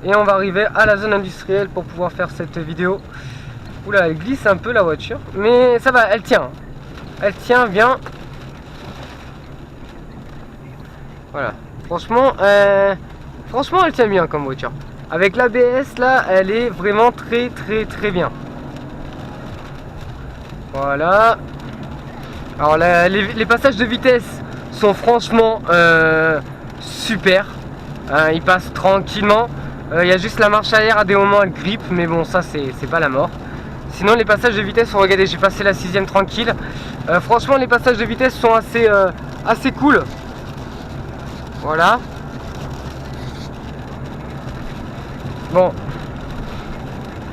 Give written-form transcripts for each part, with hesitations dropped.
Et on va arriver à la zone industrielle pour pouvoir faire cette vidéo. Oula, elle glisse un peu la voiture, mais ça va, elle tient. Elle tient bien. Voilà, franchement, elle tient bien comme voiture. Avec l'ABS là, elle est vraiment très bien. Voilà. Alors les passages de vitesse sont franchement super. Ils passent tranquillement. Il y a juste la marche arrière, à des moments elle grippe, mais bon, ça c'est pas la mort. Sinon les passages de vitesse, regardez, j'ai passé la 6ème tranquille. Franchement les passages de vitesse sont assez cool. Voilà. Bon,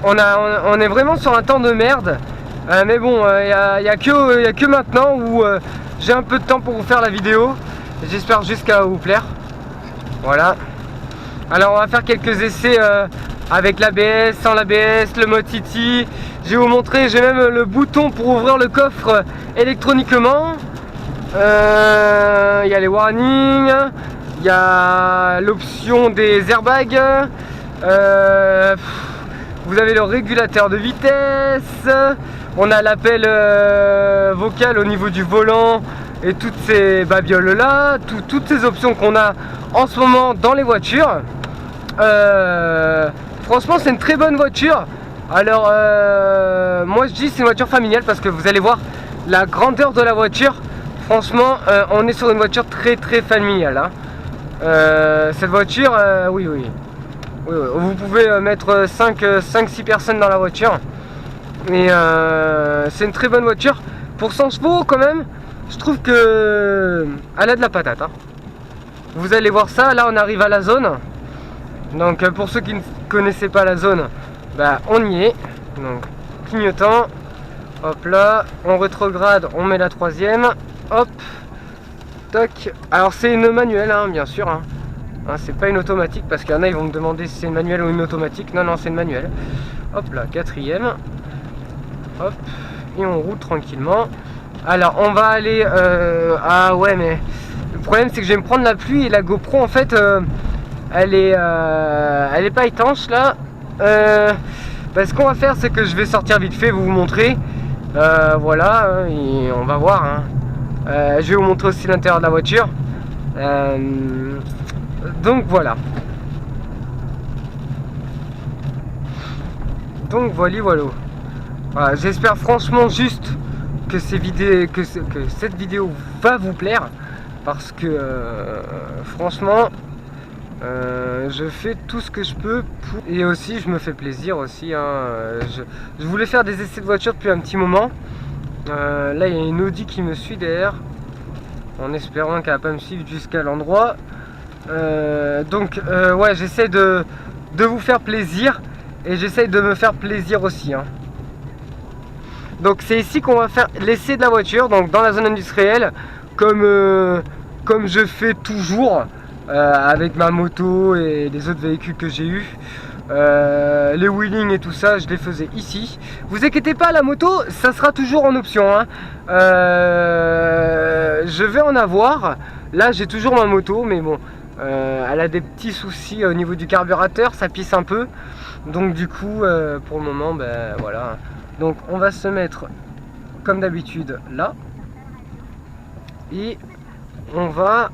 on est vraiment sur un temps de merde. Mais bon, il y a que maintenant où j'ai un peu de temps pour vous faire la vidéo. J'espère juste qu'elle va vous plaire. Voilà. Alors on va faire quelques essais avec l'ABS, sans l'ABS, le mode City. Je vais vous montrer, j'ai même le bouton pour ouvrir le coffre électroniquement. Il y a les warnings, il y a l'option des airbags. Vous avez le régulateur de vitesse. On a l'appel vocal au niveau du volant et toutes ces babioles là, toutes ces options qu'on a en ce moment dans les voitures. Franchement c'est une très bonne voiture. Alors moi je dis c'est une voiture familiale parce que vous allez voir la grandeur de la voiture. Franchement on est sur une voiture très familiale hein. Cette voiture oui, vous pouvez mettre 5-6 personnes dans la voiture. Et c'est une très bonne voiture. Pour 100 chevaux quand même, je trouve que elle a de la patate hein. Vous allez voir ça, là on arrive à la zone. Donc pour ceux qui ne connaissaient pas la zone, bah on y est. Donc clignotant, hop là, on rétrograde, on met la 3ème, hop, toc. Alors c'est une manuelle hein, bien sûr hein. C'est pas une automatique parce qu'il y en a ils vont me demander si c'est une manuelle ou une automatique. Non c'est une manuelle. Hop là, 4ème, hop, et on roule tranquillement. Alors on va aller ah ouais, mais le problème c'est que je vais me prendre la pluie et la GoPro en fait elle est pas étanche là. Ce qu'on va faire c'est que je vais sortir vite fait, vous montrer. Voilà, et on va voir hein. Je vais vous montrer aussi l'intérieur de la voiture. Donc voilà. Donc voilà. Voilà, j'espère franchement juste que cette vidéo va vous plaire parce que franchement je fais tout ce que je peux pour... et aussi je me fais plaisir aussi hein. Je voulais faire des essais de voiture depuis un petit moment. Là il y a une Audi qui me suit derrière en espérant qu'elle va pas me suivre jusqu'à l'endroit. Donc ouais, j'essaie de vous faire plaisir et j'essaie de me faire plaisir aussi hein. Donc c'est ici qu'on va faire l'essai de la voiture, donc dans la zone industrielle, comme je fais toujours avec ma moto et les autres véhicules que j'ai eu. Les wheelings et tout ça, je les faisais ici. Vous inquiétez pas, la moto, ça sera toujours en option hein. Je vais en avoir. Là j'ai toujours ma moto, mais bon, elle a des petits soucis au niveau du carburateur, ça pisse un peu. Donc du coup, pour le moment, ben voilà. Donc on va se mettre comme d'habitude là. Et on va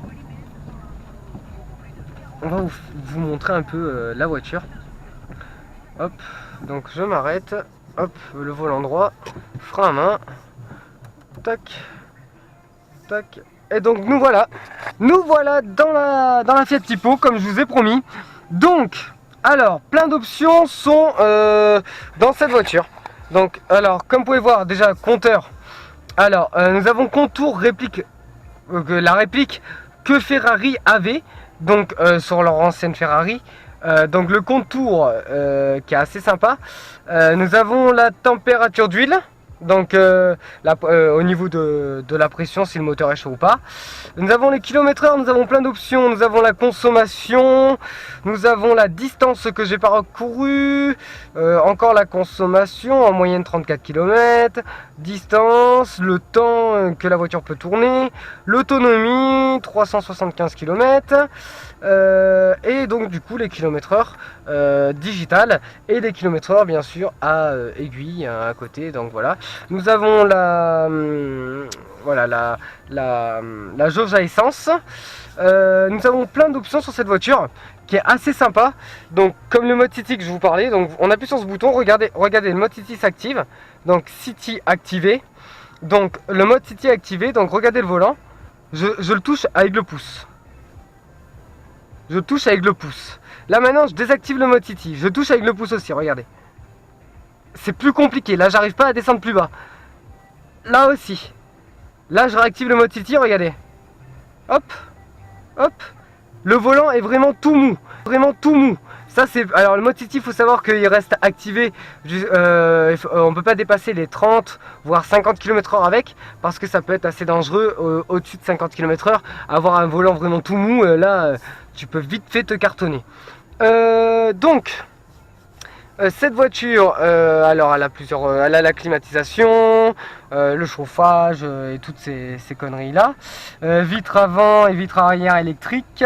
vous montrer un peu la voiture. Hop, donc je m'arrête. Hop, le volant droit, frein à main. Tac, tac. Et donc nous voilà dans la Fiat Tipo comme je vous ai promis. Donc, alors, plein d'options sont dans cette voiture. Donc, alors, comme vous pouvez voir, déjà, compteur. Alors, nous avons contour réplique, la réplique que Ferrari avait, donc sur leur ancienne Ferrari. Donc le contour qui est assez sympa. Nous avons la température d'huile. Donc au niveau de la pression, si le moteur est chaud ou pas. Nous avons les kilomètres/heure, nous avons plein d'options. Nous avons la consommation, nous avons la distance que j'ai parcourue, encore la consommation, en moyenne 34 km, distance, le temps que la voiture peut tourner, l'autonomie, 375 km, et donc du coup les kilomètres/heure digital et les kilomètres/heure bien sûr à aiguille à côté. Donc voilà, nous avons la jauge à essence. Nous avons plein d'options sur cette voiture qui est assez sympa. Donc comme le mode City que je vous parlais, donc on appuie sur ce bouton, regardez le mode City s'active, donc City activé. Donc le mode City activé, donc regardez le volant, je le touche avec le pouce. Je touche avec le pouce. Là maintenant je désactive le mode City, je touche avec le pouce aussi, regardez. C'est plus compliqué, là j'arrive pas à descendre plus bas. Là aussi. Là je réactive le mode City, regardez. Hop, hop. Le volant est vraiment tout mou. Vraiment tout mou. Ça c'est. Alors le mode City, il faut savoir qu'il reste activé. On peut pas dépasser les 30 voire 50 km/h avec, parce que ça peut être assez dangereux au-dessus de 50 km/h. Avoir un volant vraiment tout mou, là tu peux vite fait te cartonner. Cette voiture, alors elle a elle a la climatisation, le chauffage et toutes ces conneries là, vitre avant et vitre arrière électrique,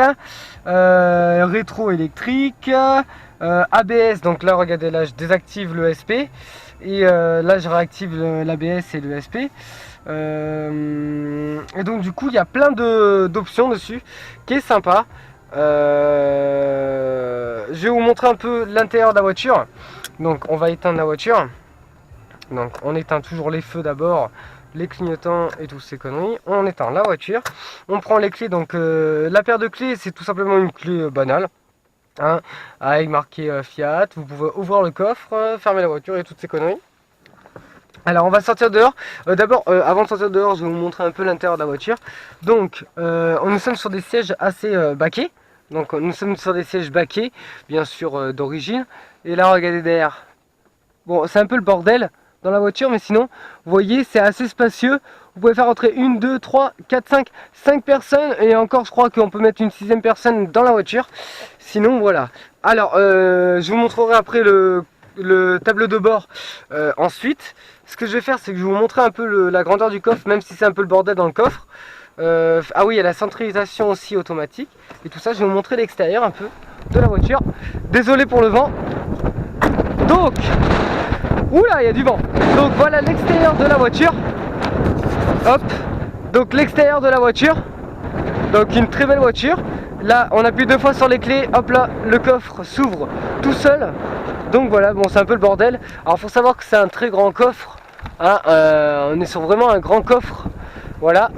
rétro électrique, ABS. Donc là regardez, là je désactive le SP et là je réactive l'ABS et le SP. Et donc du coup il y a plein d'options dessus qui est sympa. Je vais vous montrer un peu l'intérieur de la voiture. Donc on va éteindre la voiture. Donc on éteint toujours les feux d'abord, les clignotants et toutes ces conneries. On éteint la voiture. On prend les clés. Donc la paire de clés, c'est tout simplement une clé banale, hein, avec marqué Fiat. Vous pouvez ouvrir le coffre, fermer la voiture et toutes ces conneries. Alors on va sortir dehors. D'abord avant de sortir dehors, je vais vous montrer un peu l'intérieur de la voiture. Donc nous sommes sur des sièges assez baquets. Donc nous sommes sur des sièges baquets, bien sûr d'origine. Et là regardez derrière. Bon, c'est un peu le bordel dans la voiture, mais sinon vous voyez c'est assez spacieux. Vous pouvez faire entrer 1, 2, 3, 4, 5 personnes. Et encore je crois qu'on peut mettre une 6e personne dans la voiture. Sinon voilà. Alors je vous montrerai après le tableau de bord ensuite. Ce que je vais faire, c'est que je vais vous montrer un peu la grandeur du coffre, même si c'est un peu le bordel dans le coffre. Ah oui, il y a la centralisation aussi automatique et tout ça. Je vais vous montrer l'extérieur un peu de la voiture. Désolé pour le vent. Donc oula, il y a du vent. Donc voilà l'extérieur de la voiture. Hop. Donc l'extérieur de la voiture. Donc une très belle voiture. Là on appuie 2 fois sur les clés. Hop là, le coffre s'ouvre tout seul. Donc voilà, bon c'est un peu le bordel. Alors faut savoir que c'est un très grand coffre, hein, on est sur vraiment un grand coffre. Voilà.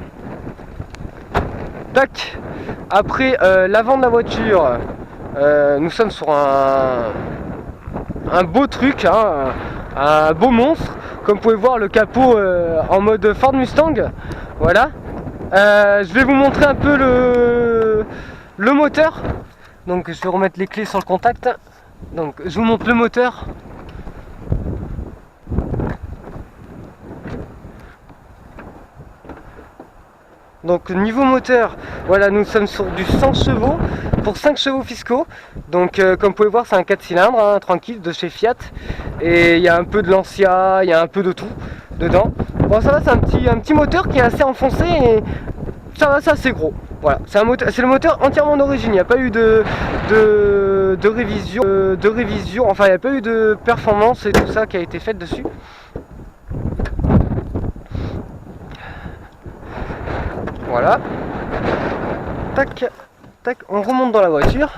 Tac. Après l'avant de la voiture, nous sommes sur un beau truc, hein, un beau monstre. Comme vous pouvez voir, le capot en mode Ford Mustang. Voilà. Je vais vous montrer un peu le moteur. Donc je vais remettre les clés sur le contact. Donc je vous montre le moteur. Donc niveau moteur, voilà, nous sommes sur du 100 chevaux pour 5 chevaux fiscaux. Donc comme vous pouvez voir, c'est un 4 cylindres, hein, tranquille, de chez Fiat. Et il y a un peu de Lancia, il y a un peu de tout dedans. Bon ça va, c'est un petit moteur qui est assez enfoncé et ça va, c'est assez gros. Voilà, c'est le moteur entièrement d'origine, il n'y a pas eu de révision, enfin il n'y a pas eu de performance et tout ça qui a été fait dessus. Voilà. Tac, tac, on remonte dans la voiture.